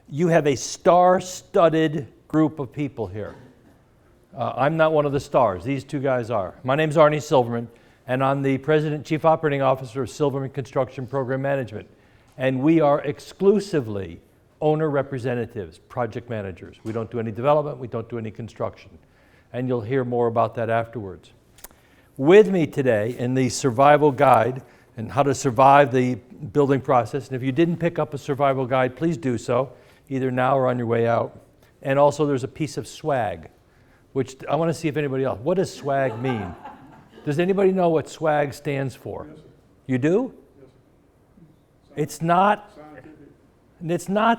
You have a star-studded group of people here. I'm not one of the stars. These two guys are. My name's Arnie Silverman, and I'm the President and Chief Operating Officer of Silverman Construction Program Management. And we are exclusively owner representatives, project managers. We don't do any development, we don't do any construction. And you'll hear more about that afterwards. With me today in the survival guide and how to survive the building process, and if you didn't pick up a survival guide, please do so, either now or on your way out. And also there's a piece of swag, which I want to see if anybody else, what does swag mean? Does anybody know what swag stands for? Yes, sir. You do? Yes, sir. It's not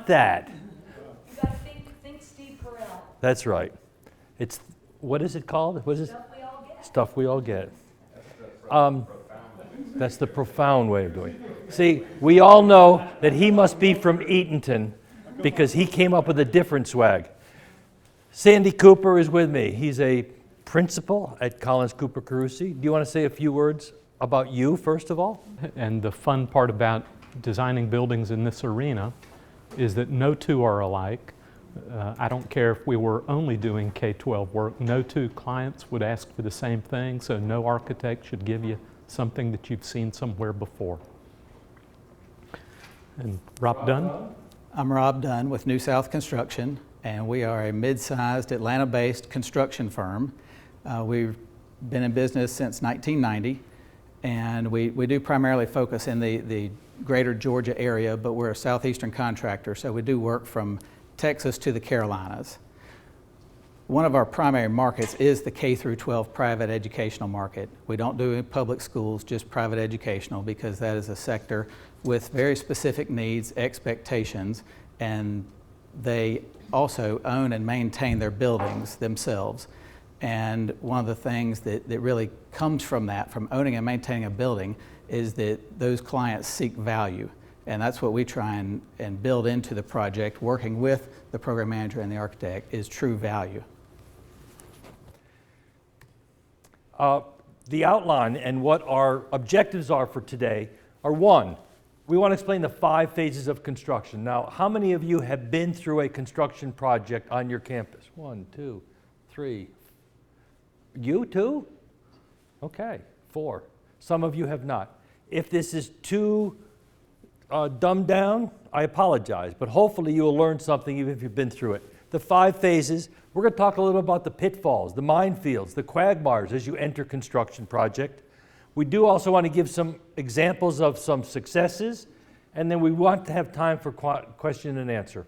that. You gotta think Steve Carell. That's right. It's, what is it called? What is it? Stuff we all get. Stuff we all get. That's the profound way of doing it. See, we all know that he must be from Eatonton because he came up with a different swag. Sandy Cooper is with me. He's a principal at Collins Cooper Carusi. Do you want to say a few words about you, first of all? And the fun part about designing buildings in this arena is that no two are alike. I don't care if we were only doing K-12 work, no two clients would ask for the same thing, so no architect should give you something that you've seen somewhere before. And Rob Dunn? I'm Rob Dunn with New South Construction, and we are a mid-sized Atlanta-based construction firm. We've been in business since 1990, and we do primarily focus in the greater Georgia area, but we're a southeastern contractor, so we do work from Texas to the Carolinas. One of our primary markets is the K through 12 private educational market. We don't do public schools, just private educational, because that is a sector with very specific needs, expectations, and they also own and maintain their buildings themselves. And one of the things that really comes from that, from owning and maintaining a building, is that those clients seek value. And that's what we try and build into the project, working with the program manager and the architect, is true value. The outline and what our objectives are for today are: one, we want to explain the 5 phases of construction. Now, how many of you have been through a construction project on your campus? 1, 2, 3. You too? Okay, 4. Some of you have not. If this is too dumbed down, I apologize, but hopefully you will learn something even if you've been through it. The 5 phases, we're going to talk a little about the pitfalls, the minefields, the quagmires as you enter construction project. We do also want to give some examples of some successes, and then we want to have time for question and answer.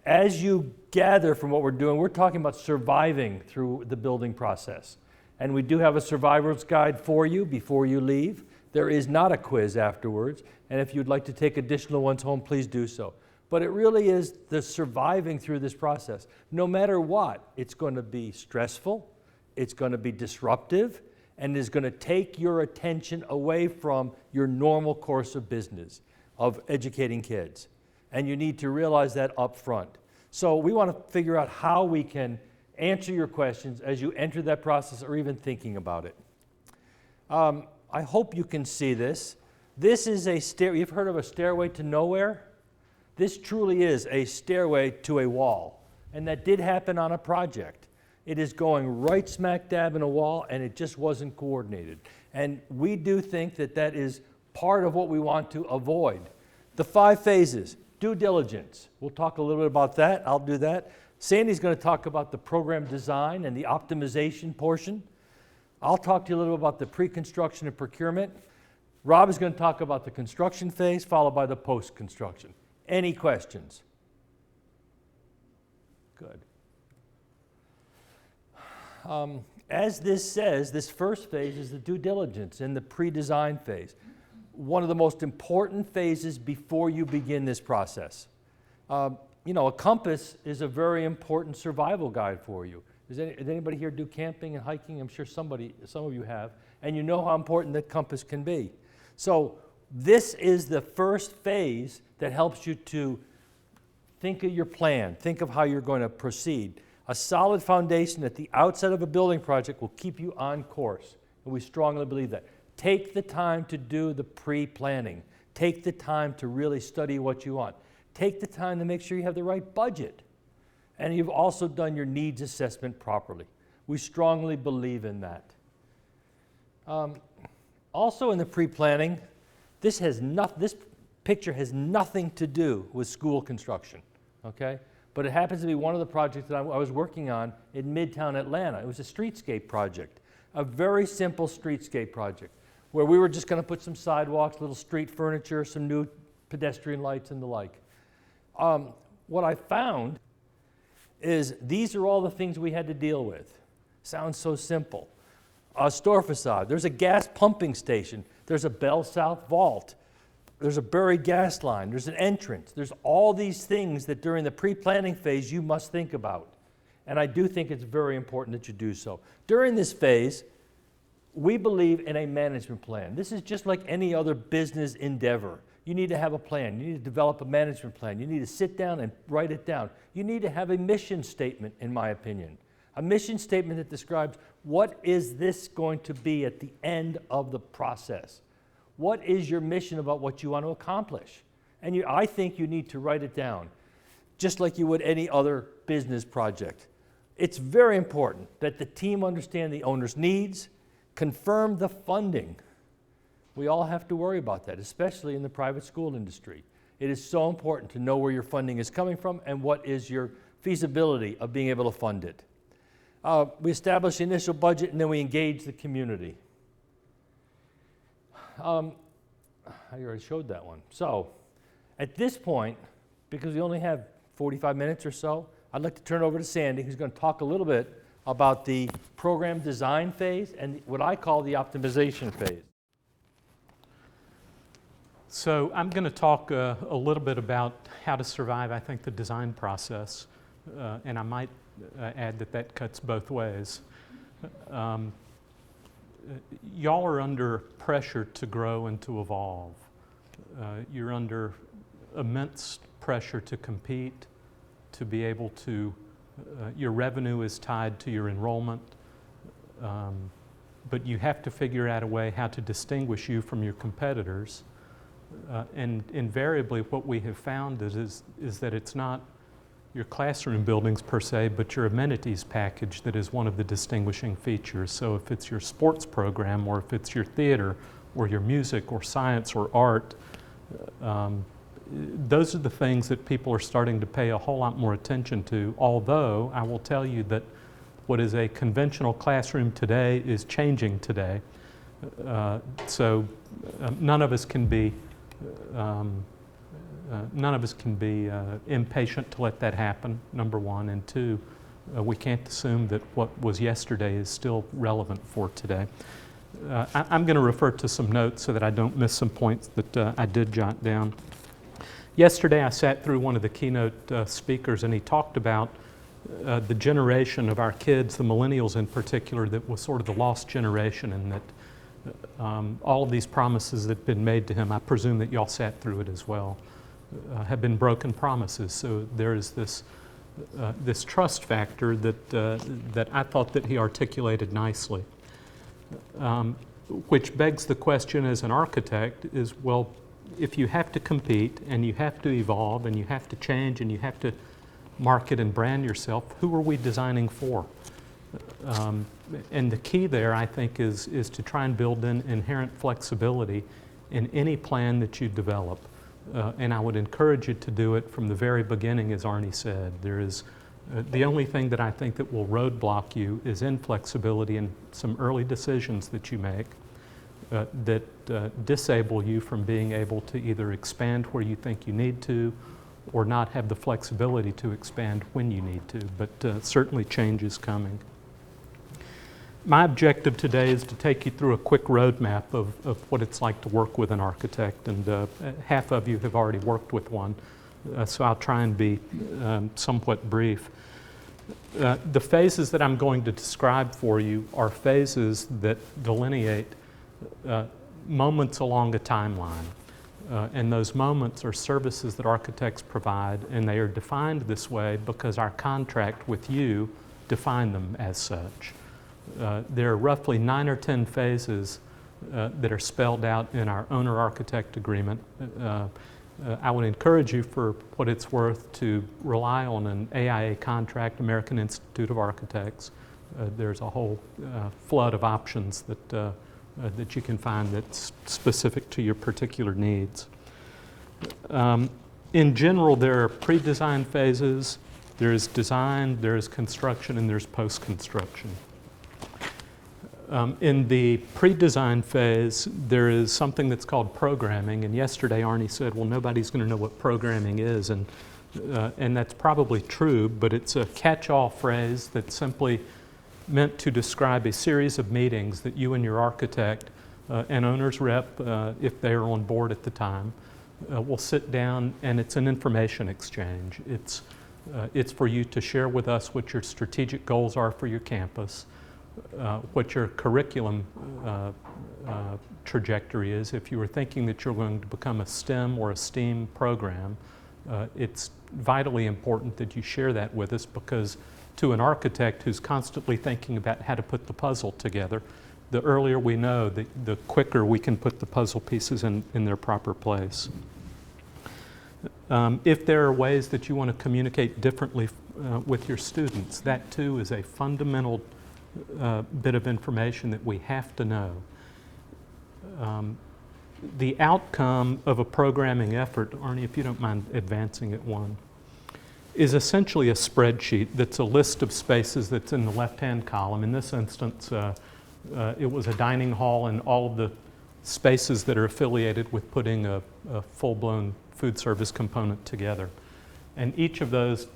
As you gather from what we're doing, we're talking about surviving through the building process. And we do have a survivor's guide for you before you leave. There is not a quiz afterwards, and if you'd like to take additional ones home, please do so. But it really is the surviving through this process. No matter what, it's going to be stressful, it's going to be disruptive, and is going to take your attention away from your normal course of business, of educating kids. And you need to realize that up front. So we want to figure out how we can answer your questions as you enter that process or even thinking about it. I hope you can see this. This is a you've heard of a stairway to nowhere? This truly is a stairway to a wall. And that did happen on a project. It is going right smack dab in a wall, and it just wasn't coordinated. And we do think that that is part of what we want to avoid. The 5 phases: due diligence. We'll talk a little bit about that. I'll do that. Sandy's going to talk about the program design and the optimization portion. I'll talk to you a little bit about the pre-construction and procurement. Rob is going to talk about the construction phase, followed by the post-construction. Any questions? Good. As this says, this first phase is the due diligence in the pre-design phase. One of the most important phases before you begin this process. You know, a compass is a very important survival guide for you. Does anybody here do camping and hiking? I'm sure some of you have, and you know how important that compass can be. So this is the first phase that helps you to think of your plan, think of how you're going to proceed. A solid foundation at the outset of a building project will keep you on course, and we strongly believe that. Take the time to do the pre-planning. Take the time to really study what you want. Take the time to make sure you have the right budget. And you've also done your needs assessment properly. We strongly believe in that. Also in the pre-planning, this picture has nothing to do with school construction, okay? But it happens to be one of the projects that I was working on in Midtown Atlanta. It was a streetscape project, a very simple streetscape project, where we were just going to put some sidewalks, little street furniture, some new pedestrian lights and the like. What I found is these are all the things we had to deal with. Sounds so simple. A store facade, there's a gas pumping station, there's a Bell South vault, there's a buried gas line, there's an entrance, there's all these things that during the pre-planning phase you must think about. And I do think it's very important that you do so. During this phase, we believe in a management plan. This is just like any other business endeavor. You need to have a plan. You need to develop a management plan. You need to sit down and write it down. You need to have a mission statement, in my opinion. A mission statement that describes what is this going to be at the end of the process. What is your mission about what you want to accomplish? And I think you need to write it down, just like you would any other business project. It's very important that the team understand the owner's needs, confirm the funding. We all have to worry about that, especially in the private school industry. It is so important to know where your funding is coming from and what is your feasibility of being able to fund it. We establish the initial budget and then we engage the community. I already showed that one. So at this point, because we only have 45 minutes or so, I'd like to turn it over to Sandy, who's going to talk a little bit about the program design phase and what I call the optimization phase. So I'm going to talk a little bit about how to survive, I think, the design process. And I might add that that cuts both ways. Y'all are under pressure to grow and to evolve. You're under immense pressure to compete, to be able to, your revenue is tied to your enrollment, but you have to figure out a way how to distinguish you from your competitors. And invariably what we have found is that it's not your classroom buildings per se, but your amenities package that is one of the distinguishing features. So if it's your sports program, or if it's your theater, or your music, or science, or art, those are the things that people are starting to pay a whole lot more attention to, although I will tell you that what is a conventional classroom today is changing today. So none of us can be impatient to let that happen, number one, and two, we can't assume that what was yesterday is still relevant for today. I'm going to refer to some notes so that I don't miss some points that I did jot down. Yesterday I sat through one of the keynote speakers, and he talked about the generation of our kids, the millennials in particular, that was sort of the lost generation, and that all of these promises that have been made to him, I presume that y'all sat through it as well, have been broken promises. So there is this trust factor that I thought that he articulated nicely, which begs the question as an architect is, well, if you have to compete and you have to evolve and you have to change and you have to market and brand yourself, who are we designing for? And the key there, I think, is to try and build in inherent flexibility in any plan that you develop. And I would encourage you to do it from the very beginning, as Arnie said. There is the only thing that I think that will roadblock you is inflexibility in some early decisions that you make that disable you from being able to either expand where you think you need to or not have the flexibility to expand when you need to. But certainly change is coming. My objective today is to take you through a quick roadmap of what it's like to work with an architect, and half of you have already worked with one, so I'll try and be somewhat brief. The phases that I'm going to describe for you are phases that delineate moments along a timeline, and those moments are services that architects provide, and they are defined this way because our contract with you defined them as such. There are roughly 9 or 10 phases that are spelled out in our owner-architect agreement. I would encourage you, for what it's worth, to rely on an AIA contract, American Institute of Architects. There's a whole flood of options that you can find that's specific to your particular needs. In general, there are pre-design phases, there's design, there's construction, and there's post-construction. In the pre-design phase, there is something that's called programming, and yesterday Arnie said, well, nobody's going to know what programming is, and that's probably true, but it's a catch-all phrase that's simply meant to describe a series of meetings that you and your architect and owner's rep, if they're on board at the time, will sit down, and it's an information exchange. It's for you to share with us what your strategic goals are for your campus, what your curriculum trajectory is. If you were thinking that you're going to become a STEM or a STEAM program, it's vitally important that you share that with us, because to an architect who's constantly thinking about how to put the puzzle together, the earlier we know, the quicker we can put the puzzle pieces in their proper place. If there are ways that you want to communicate differently with your students, that too is a fundamental bit of information that we have to know. The outcome of a programming effort, Arnie, if you don't mind advancing it one, is essentially a spreadsheet that's a list of spaces that's in the left-hand column. In this instance, it was a dining hall and all of the spaces that are affiliated with putting a full-blown food service component together. And each of those,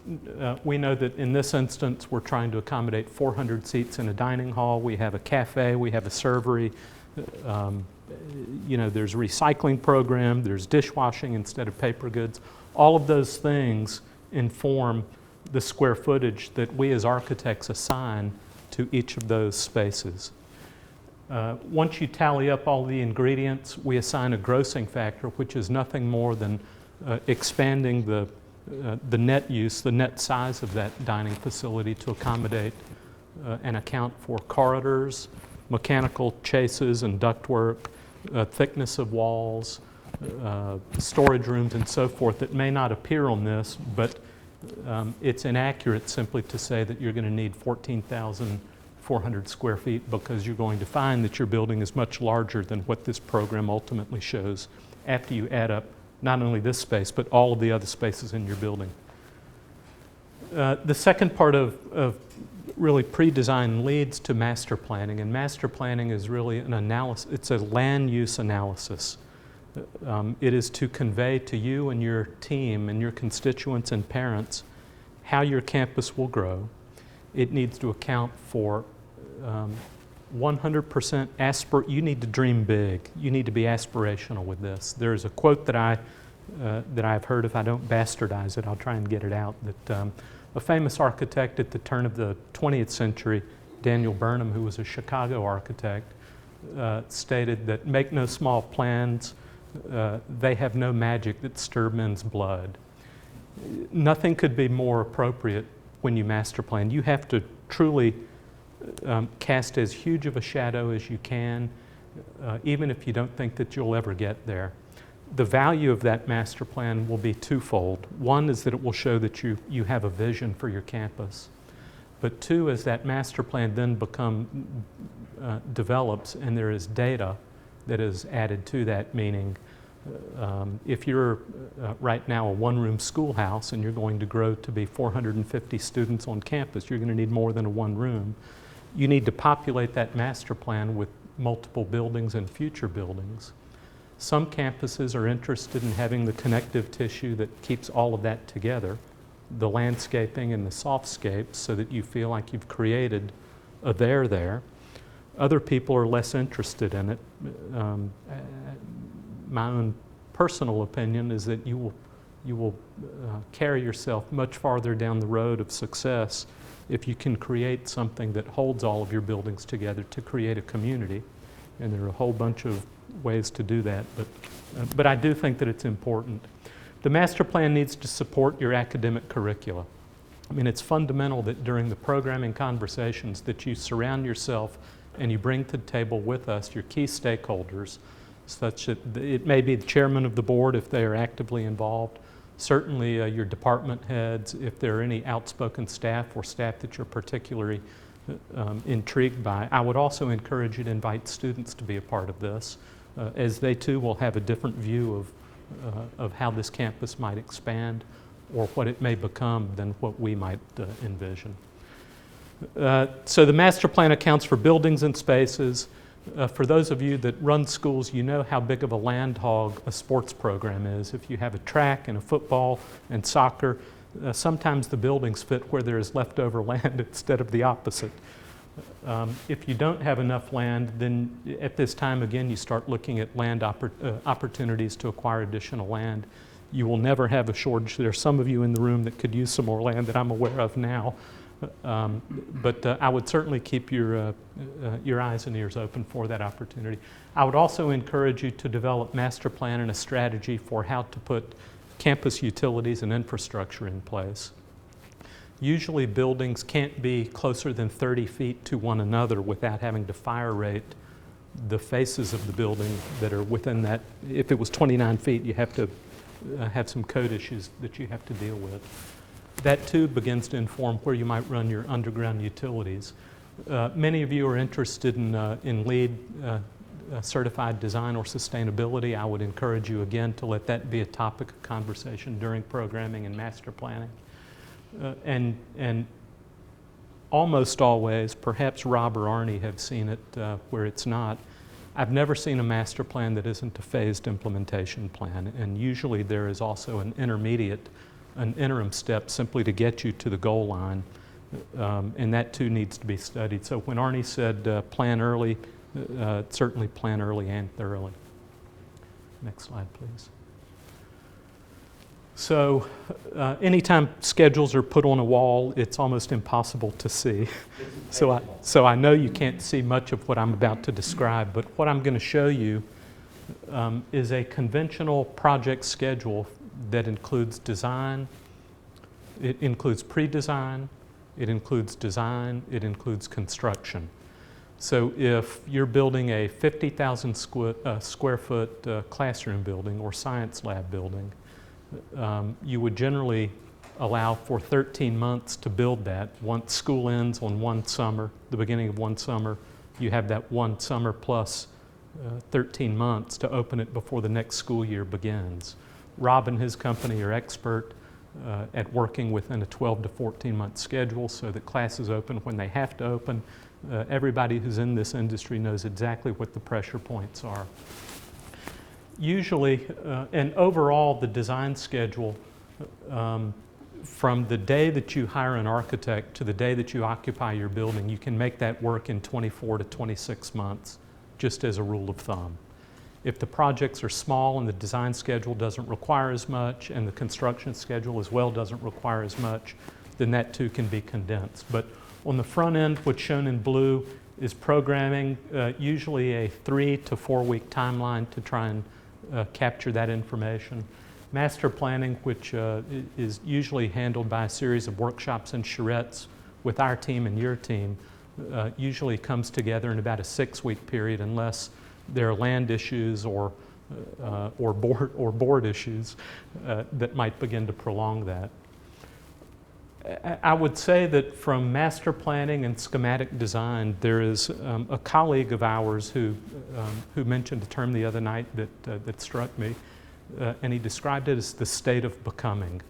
we know that in this instance, we're trying to accommodate 400 seats in a dining hall. We have a cafe, we have a servery, there's a recycling program, there's dishwashing instead of paper goods. All of those things inform the square footage that we as architects assign to each of those spaces. Once you tally up all the ingredients, we assign a grossing factor, which is nothing more than expanding the net use, the net size of that dining facility to accommodate and account for corridors, mechanical chases and ductwork, thickness of walls, storage rooms and so forth that may not appear on this, but it's inaccurate simply to say that you're going to need 14,400 square feet, because you're going to find that your building is much larger than what this program ultimately shows after you add up not only this space, but all of the other spaces in your building. The second part of really pre-design leads to master planning, and master planning is really an analysis. It's a land use analysis. It is to convey to you and your team and your constituents and parents how your campus will grow. It needs to account for 100% you need to dream big. You need to be aspirational with this. There's a quote that I've heard. If I don't bastardize it, I'll try and get it out. That a famous architect at the turn of the 20th century, Daniel Burnham, who was a Chicago architect, stated that make no small plans. They have no magic that stir men's blood. Nothing could be more appropriate when you master plan. You have to truly cast as huge of a shadow as you can, even if you don't think that you'll ever get there. The value of that master plan will be twofold. One is that it will show that you have a vision for your campus. But two, as that master plan then develops and there is data that is added to that, meaning if you're right now a one-room schoolhouse and you're going to grow to be 450 students on campus, you're going to need more than a one room. You need to populate that master plan with multiple buildings and future buildings. Some campuses are interested in having the connective tissue that keeps all of that together, the landscaping and the softscapes, so that you feel like you've created a there. Other people are less interested in it. My own personal opinion is that you will carry yourself much farther down the road of success if you can create something that holds all of your buildings together to create a community. And there are a whole bunch of ways to do that, but I do think that it's important. The master plan needs to support your academic curricula. I mean, it's fundamental that during the programming conversations that you surround yourself and you bring to the table with us your key stakeholders such that it may be the chairman of the board if they are actively involved. Certainly your department heads, if there are any outspoken staff or staff that you're particularly intrigued by. I would also encourage you to invite students to be a part of this, as they too will have a different view of how this campus might expand or what it may become than what we might envision. So the master plan accounts for buildings and spaces. For those of you that run schools, you know how big of a land hog a sports program is. If you have a track and a football and soccer, sometimes the buildings fit where there is leftover land instead of the opposite. If you don't have enough land, then at this time, again, you start looking at land opportunities to acquire additional land. You will never have a shortage. There are some of you in the room that could use some more land that I'm aware of now. But I would certainly keep your eyes and ears open for that opportunity. I would also encourage you to develop master plan and a strategy for how to put campus utilities and infrastructure in place. Usually buildings can't be closer than 30 feet to one another without having to fire rate the faces of the building that are within that. If it was 29 feet, you have to have some code issues that you have to deal with. That too begins to inform where you might run your underground utilities. Many of you are interested in LEED certified design or sustainability. I would encourage you again to let that be a topic of conversation during programming and master planning. And almost always, perhaps Rob or Arnie have seen it where it's not. I've never seen a master plan that isn't a phased implementation plan, and usually there is also an interim step simply to get you to the goal line, and that too needs to be studied. So when Arnie said plan early, certainly plan early and thoroughly. Next slide, please. So anytime schedules are put on a wall, it's almost impossible to see. So I know you can't see much of what I'm about to describe, but what I'm going to show you is a conventional project schedule that includes design, it includes pre-design, it includes design, it includes construction. So if you're building a 50,000 square foot classroom building or science lab building, you would generally allow for 13 months to build that. Once school ends on one summer, the beginning of one summer, you have that one summer plus 13 months to open it before the next school year begins. Rob and his company are expert at working within a 12 to 14 month schedule so that classes open when they have to open. Everybody who's in this industry knows exactly what the pressure points are. Usually, and overall, the design schedule from the day that you hire an architect to the day that you occupy your building, you can make that work in 24 to 26 months, just as a rule of thumb. If the projects are small and the design schedule doesn't require as much and the construction schedule as well doesn't require as much, then that too can be condensed. But on the front end, what's shown in blue is programming, usually a 3 to 4 week timeline to try and capture that information. Master planning, which is usually handled by a series of workshops and charrettes with our team and your team, usually comes together in about a 6 week period unless there are land issues or board issues that might begin to prolong that. I would say that from master planning and schematic design, there is a colleague of ours who mentioned a term the other night that struck me, and he described it as the state of becoming.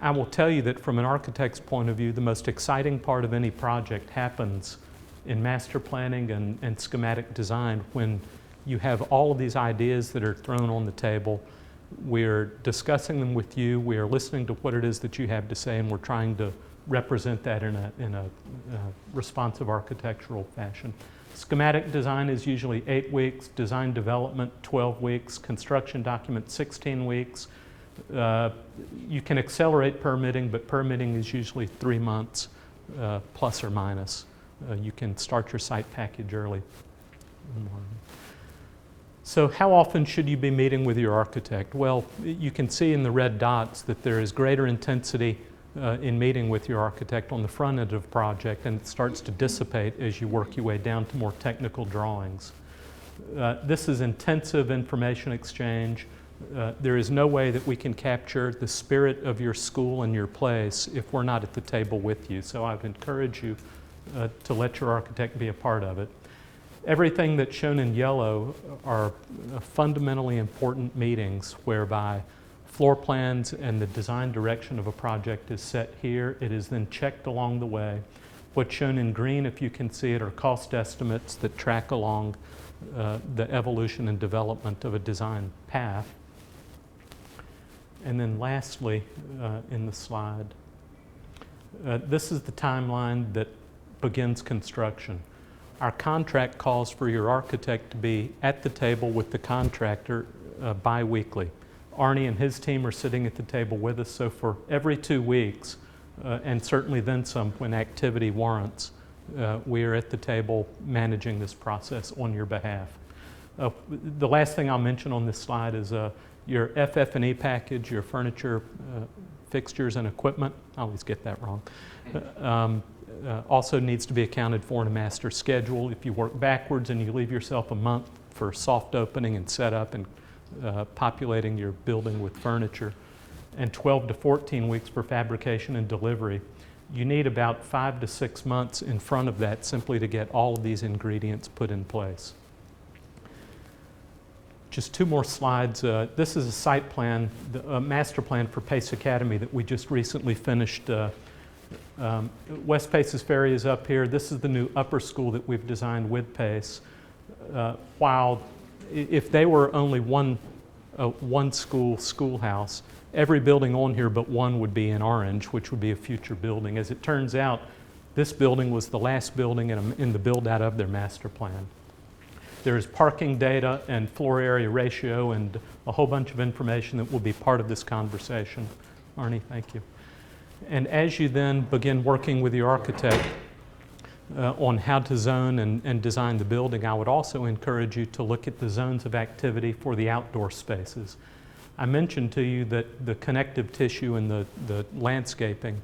I will tell you that from an architect's point of view, the most exciting part of any project happens in master planning and schematic design when you have all of these ideas that are thrown on the table. We're discussing them with you, we are listening to what it is that you have to say, and we're trying to represent that in a responsive architectural fashion. Schematic design is usually 8 weeks, design development 12 weeks, construction document 16 weeks. You can accelerate permitting, but permitting is usually 3 months plus or minus. You can start your site package early. So how often should you be meeting with your architect? Well, you can see in the red dots that there is greater intensity in meeting with your architect on the front end of a project, and it starts to dissipate as you work your way down to more technical drawings. This is intensive information exchange. There is no way that we can capture the spirit of your school and your place if we're not at the table with you. So I would encourage you to let your architect be a part of it. Everything that's shown in yellow are fundamentally important meetings whereby floor plans and the design direction of a project is set here. It is then checked along the way. What's shown in green, if you can see it, are cost estimates that track along the evolution and development of a design path. And then lastly, in the slide, this is the timeline that begins construction. Our contract calls for your architect to be at the table with the contractor bi-weekly. Arnie and his team are sitting at the table with us, so for every 2 weeks, and certainly then some when activity warrants, we are at the table managing this process on your behalf. The last thing I'll mention on this slide is your FF&E package, your furniture, fixtures, and equipment. I always get that wrong. Also needs to be accounted for in a master schedule. If you work backwards and you leave yourself a month for soft opening and setup and populating your building with furniture, and 12 to 14 weeks for fabrication and delivery, you need about 5 to 6 months in front of that simply to get all of these ingredients put in place. Just 2 more slides. This is a site plan, a master plan for Pace Academy that we just recently finished. West Pace's Ferry is up here. This is the new upper school that we've designed with Pace. While if they were only one schoolhouse, every building on here but one would be in orange, which would be a future building. As it turns out, this building was the last building in the build-out of their master plan. There is parking data and floor area ratio and a whole bunch of information that will be part of this conversation. Arnie, thank you. And as you then begin working with your architect on how to zone and design the building, I would also encourage you to look at the zones of activity for the outdoor spaces. I mentioned to you that the connective tissue and the landscaping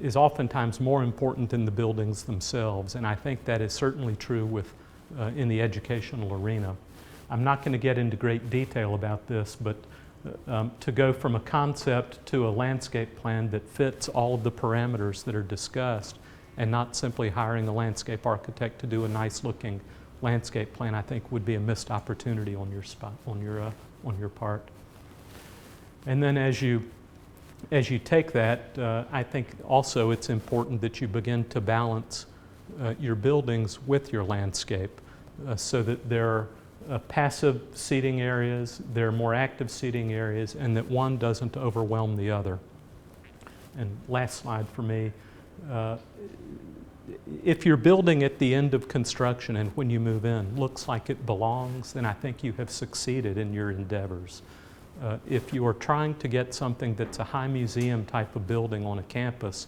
is oftentimes more important than the buildings themselves, and I think that is certainly true with in the educational arena. I'm not going to get into great detail about this, but to go from a concept to a landscape plan that fits all of the parameters that are discussed and not simply hiring a landscape architect to do a nice looking landscape plan, I think would be a missed opportunity on your part. And then as you take that, I think also it's important that you begin to balance your buildings with your landscape so that there are passive seating areas, there are more active seating areas, and that one doesn't overwhelm the other. And last slide for me. If your building at the end of construction and when you move in looks like it belongs, then I think you have succeeded in your endeavors. If you are trying to get something that's a high museum type of building on a campus,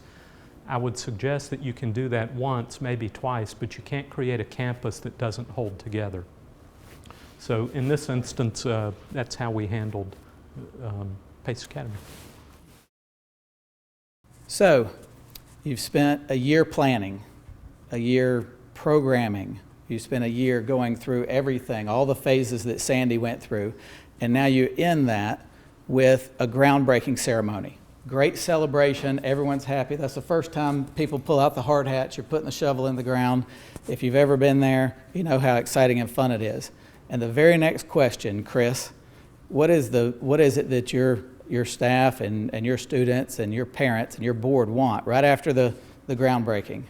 I would suggest that you can do that once, maybe twice, but you can't create a campus that doesn't hold together. So in this instance, that's how we handled Pace Academy. So, you've spent a year planning, a year programming, you spent a year going through everything, all the phases that Sandy went through, and now you end that with a groundbreaking ceremony. Great celebration, everyone's happy. That's the first time people pull out the hard hats, you're putting the shovel in the ground. If you've ever been there, you know how exciting and fun it is. And the very next question, Chris, what is it that your staff and your students and your parents and your board want right after the groundbreaking?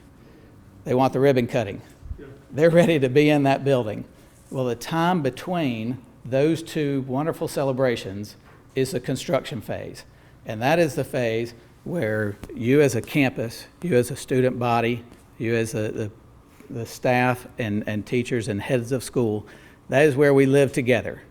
They want the ribbon cutting. Yeah. They're ready to be in that building. Well, the time between those two wonderful celebrations is the construction phase. And that is the phase where you as a campus, you as a student body, you as the staff and teachers and heads of school, that is where we live together.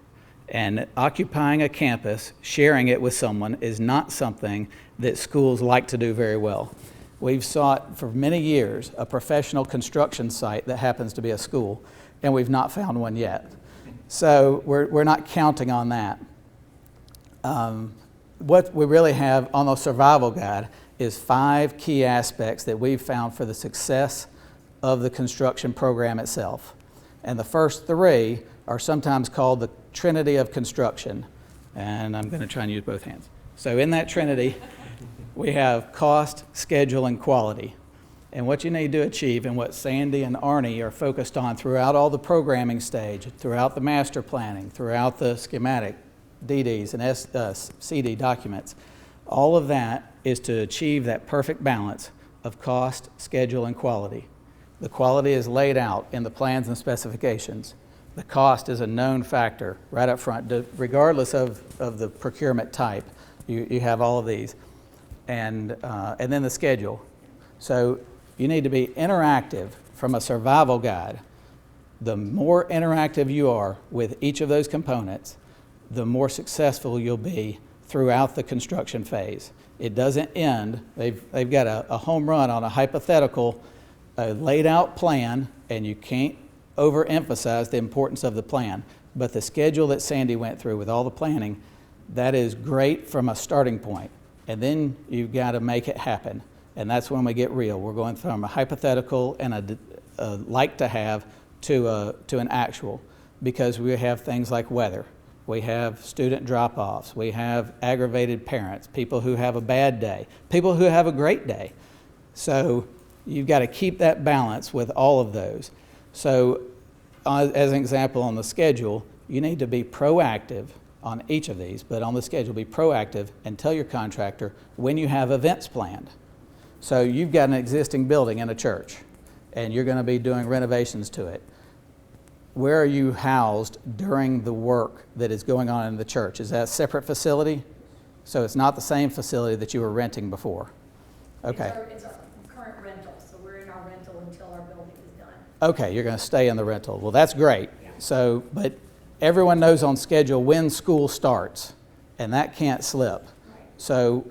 And occupying a campus, sharing it with someone, is not something that schools like to do very well. We've sought for many years a professional construction site that happens to be a school, and we've not found one yet. So we're not counting on that. What we really have on the survival guide is 5 key aspects that we've found for the success of the construction program itself. And the first 3 are sometimes called the Trinity of construction. And I'm going to try and use both hands. So in that Trinity, we have cost, schedule, and quality. And what you need to achieve, and what Sandy and Arnie are focused on throughout all the programming stage, throughout the master planning, throughout the schematic, DDs and CD documents, all of that is to achieve that perfect balance of cost, schedule, and quality. The quality is laid out in the plans and specifications. The cost is a known factor right up front, regardless of the procurement type. You have all of these. And then the schedule. So you need to be interactive from a survival guide. The more interactive you are with each of those components, the more successful you'll be throughout the construction phase. It doesn't end. They've got a home run on a hypothetical, laid out plan, and you can't overemphasize the importance of the plan. But the schedule that Sandy went through with all the planning, that is great from a starting point. And then you've got to make it happen. And that's when we get real. We're going from a hypothetical and a like to have to an actual, because we have things like weather. We have student drop-offs. We have aggravated parents, people who have a bad day, people who have a great day. So you've got to keep that balance with all of those. So as an example on the schedule, you need to be proactive on each of these, but on the schedule, be proactive and tell your contractor when you have events planned. So you've got an existing building in a church, and you're going to be doing renovations to it. Where are you housed during the work that is going on in the church? Is that a separate facility? So it's not the same facility that you were renting before? Okay. It's our current rental, so we're in our rental until our building is done. Okay, you're going to stay in the rental. Well, that's great. So, but everyone knows on schedule when school starts, and that can't slip. So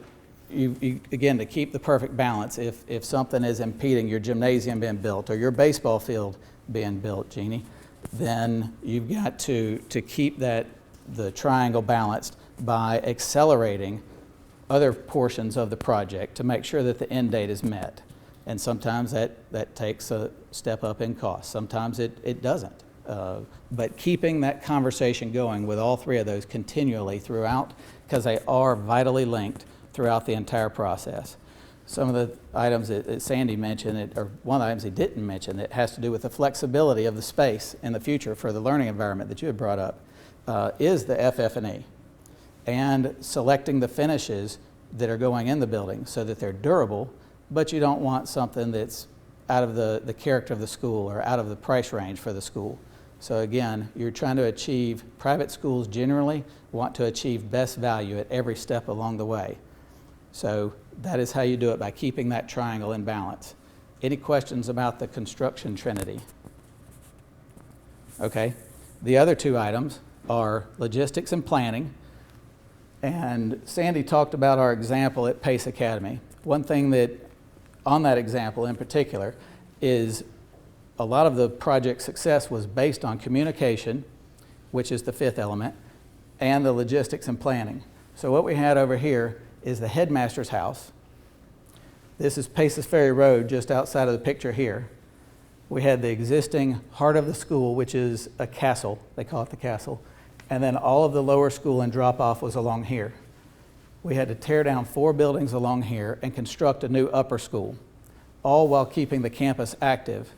you again, to keep the perfect balance, if something is impeding your gymnasium being built or your baseball field being built, Jeannie, then you've got to keep the triangle balanced by accelerating other portions of the project to make sure that the end date is met. And sometimes that takes a step up in cost. Sometimes it doesn't. But keeping that conversation going with all three of those continually throughout, because they are vitally linked throughout the entire process. Some of the items that Sandy mentioned, or one of the items he didn't mention, that has to do with the flexibility of the space in the future for the learning environment that you had brought up, is the FF&E, and selecting the finishes that are going in the building so that they're durable, but you don't want something that's out of the character of the school or out of the price range for the school. So again, you're trying to achieve, private schools generally want to achieve best value at every step along the way. So that is how you do it, by keeping that triangle in balance. Any questions about the construction trinity? Okay. The other two items are logistics and planning. And Sandy talked about our example at Pace Academy. One thing that, on that example in particular, is a lot of the project success was based on communication, which is the fifth element, and the logistics and planning. So what we had over here is the headmaster's house. This is Paces Ferry Road, just outside of the picture here. We had the existing heart of the school, which is a castle, they call it the castle, and then all of the lower school and drop-off was along here. We had to tear down 4 buildings along here and construct a new upper school, all while keeping the campus active,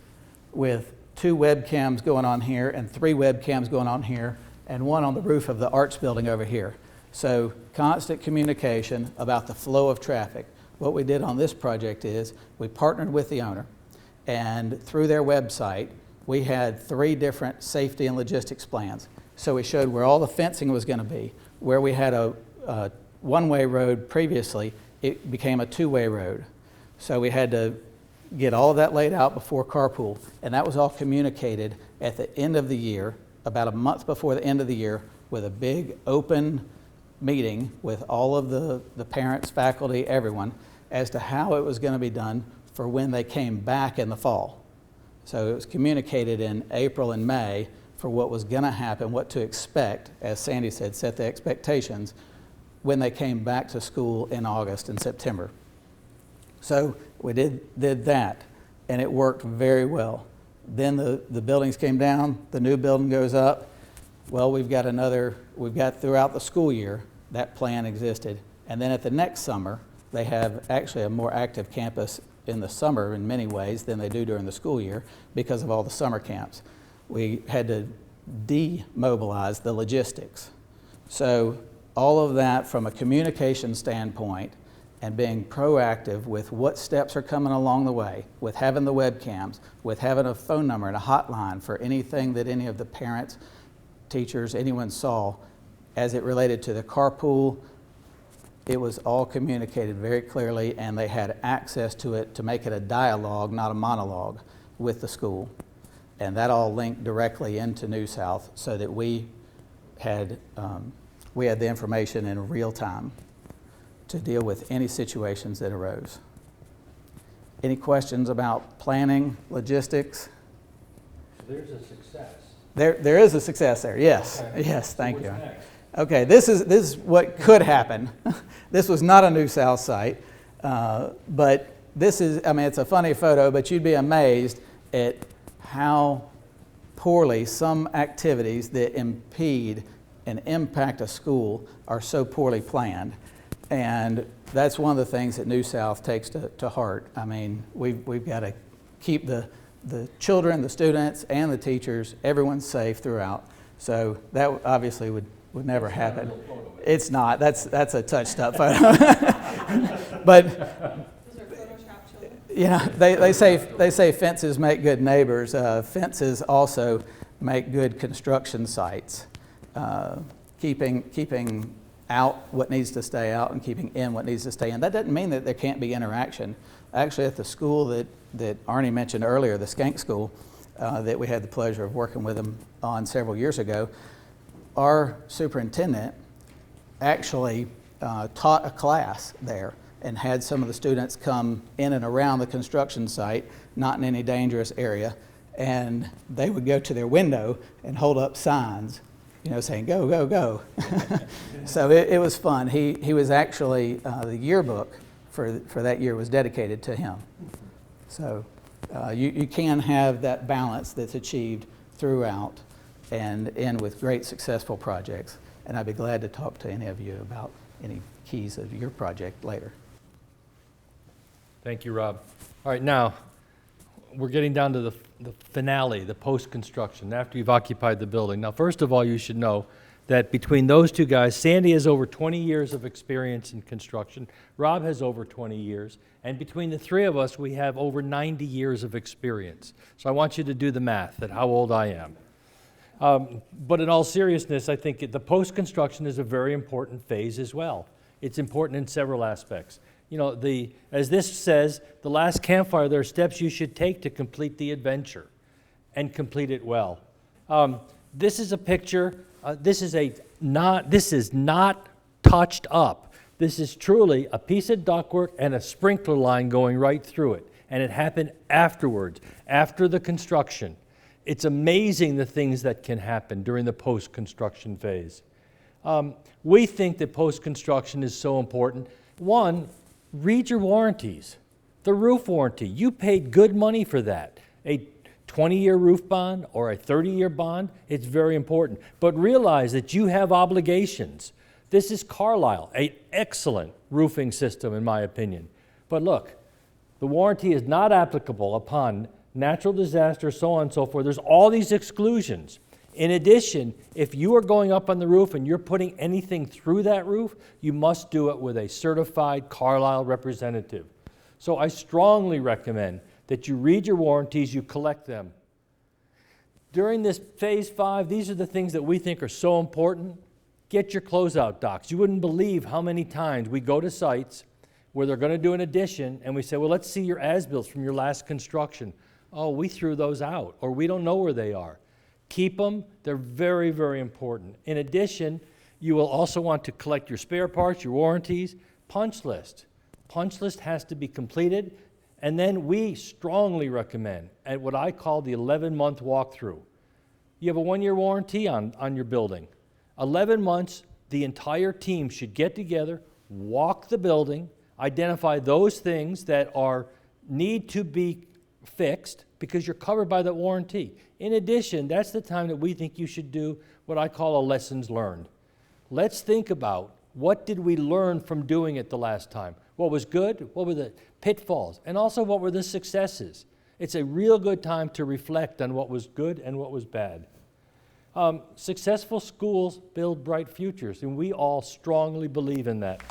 with 2 webcams going on here and 3 webcams going on here, and 1 on the roof of the arts building over here. So constant communication about the flow of traffic. What we did on this project is we partnered with the owner, and through their website, we had 3 different safety and logistics plans. So we showed where all the fencing was going to be. Where we had a one-way road previously, it became a 2-way road. So we had to get all of that laid out before carpool, and that was all communicated at the end of the year, about a month before the end of the year, with a big open meeting with all of the parents, faculty, everyone, as to how it was going to be done for when they came back in the fall. So it was communicated in April and May for what was going to happen, what to expect, as Sandy said, set the expectations, when they came back to school in August and September. So we did that, and it worked very well. Then the buildings came down, the new building goes up, Well, we've got throughout the school year, that plan existed. And then at the next summer, they have actually a more active campus in the summer in many ways than they do during the school year because of all the summer camps. We had to demobilize the logistics. So all of that from a communication standpoint and being proactive with what steps are coming along the way, with having the webcams, with having a phone number and a hotline for anything that any of the parents, teachers, anyone saw as it related to the carpool. It was all communicated very clearly, and they had access to it to make it a dialogue, not a monologue, with the school. And that all linked directly into New South so that we had the information in real time to deal with any situations that arose. Any questions about planning, logistics? There's a success. There is a success there, yes. Okay. Yes, thank you. What's next? Okay, this is what could happen. This was not a New South site, but this is, I mean, it's a funny photo, but you'd be amazed at how poorly some activities that impede and impact a school are so poorly planned. And that's one of the things that New South takes to heart. I mean, we've got to keep the children, the students, and the teachers, everyone safe throughout. So that obviously would never happen. It's not. That's a touched up photo. But Those are Photoshop children. yeah, they say fences make good neighbors. Fences also make good construction sites. Keeping out what needs to stay out and keeping in what needs to stay in. That doesn't mean that there can't be interaction. Actually, at the school that Arnie mentioned earlier, the Skank School, that we had the pleasure of working with them on several years ago, our superintendent actually taught a class there and had some of the students come in and around the construction site, not in any dangerous area, and they would go to their window and hold up signs, you know, saying, go, go, go. So it was fun. He was actually, the yearbook for that year was dedicated to him. So you can have that balance that's achieved throughout and end with great successful projects. And I'd be glad to talk to any of you about any keys of your project later. Thank you, Rob. All right, now, we're getting down to the finale, the post-construction, after you've occupied the building. Now, first of all, you should know that between those two guys, Sandy has over 20 years of experience in construction, Rob has over 20 years, and between the three of us, we have over 90 years of experience. So I want you to do the math at how old I am. But in all seriousness, I think the post-construction is a very important phase as well. It's important in several aspects. You know, as this says, the last campfire, there are steps you should take to complete the adventure and complete it well. This is a picture. This is not touched up. This is truly a piece of ductwork and a sprinkler line going right through it. And it happened afterwards, after the construction. It's amazing the things that can happen during the post-construction phase. We think that post-construction is so important. One, read your warranties. The roof warranty, you paid good money for that. A 20-year roof bond or a 30-year bond, it's very important. But realize that you have obligations. This is Carlisle, an excellent roofing system in my opinion. But look, the warranty is not applicable upon natural disaster, so on and so forth. There's all these exclusions. In addition, if you are going up on the roof and you're putting anything through that roof, you must do it with a certified Carlisle representative. So I strongly recommend that you read your warranties, you collect them. During this phase 5, these are the things that we think are so important. Get your closeout docs. You wouldn't believe how many times we go to sites where they're going to do an addition and we say, well, let's see your as-bills from your last construction. Oh, we threw those out, or we don't know where they are. Keep them. They're very, very important. In addition, you will also want to collect your spare parts, your warranties, punch list. Punch list has to be completed, and then we strongly recommend at what I call the 11-month walkthrough. You have a 1-year warranty on your building. 11 months, the entire team should get together, walk the building, identify those things that need to be fixed, because you're covered by the warranty. In addition, that's the time that we think you should do what I call a lessons learned. Let's think about what did we learn from doing it the last time? What was good? What were the pitfalls? And also, what were the successes? It's a real good time to reflect on what was good and what was bad. Successful schools build bright futures, and we all strongly believe in that.